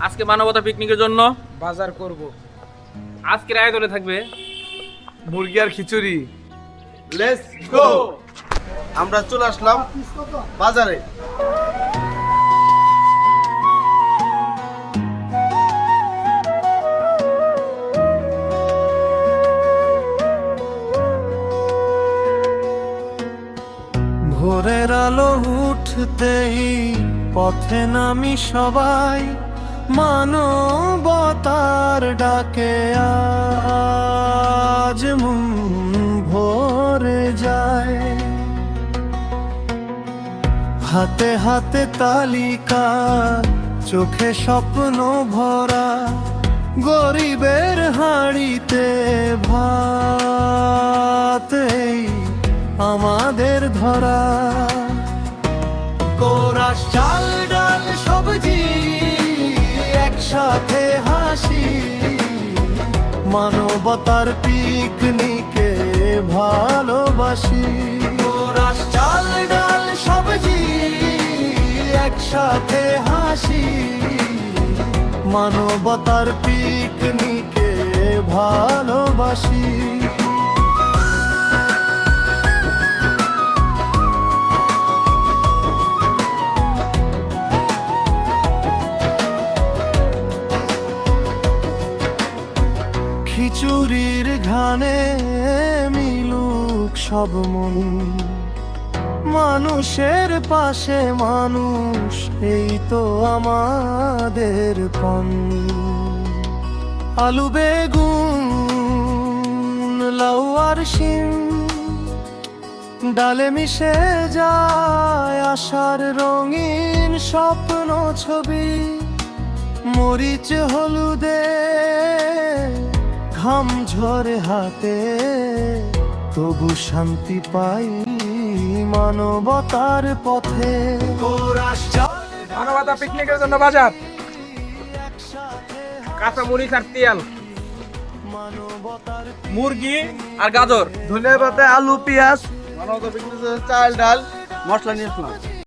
আজকে মানবতা পিকনিকের জন্য বাজার করব। আজকের আয়োজনে থাকবে মুরগি আর খিচুড়ি। Let's go. আমরা চলে আসলাম বাজারে। ভোরের আলো উঠতেই পথে নামি সবাই, মানবতার ডাকে আজ মন ভরে যায়। হাতে হাতে তালিকা, চোখে স্বপ্ন ভরা, গরিবের হাঁড়িতে ভাতেই আমাদের ধরা। কোরাস চাল ডাল সবজি একসাথে হাসি, মানবতার পিকনিকে ভালোবাসি। কোরাস চাল ডাল সবজি একসাথে হাসি, মানবতার পিকনিকে ভালোবাসি। খিচুড়ির ঘানে মিলুক সব মন, মানুষের পাশে মানুষ, এই তো আমাদের পণ। আলু বেগুন লাউ আর শিম ডালে মিশে যায় আশার রঙিন স্বপ্ন ছবি। মরিচ হলুদে ঘাম ঝরে হাতে, তবু শান্তি পাই মানবতার পথে। মানবতা পিকনিকের জন্য বাজার। কাঁচা মরিচ আর তেল, মুরগি আর গাজর, ধনিয়া পাতা, আলু, পেঁয়াজ, মানবতা পিকনিকের জন্য চাল ডাল মশলা নিয়ে আসলাম।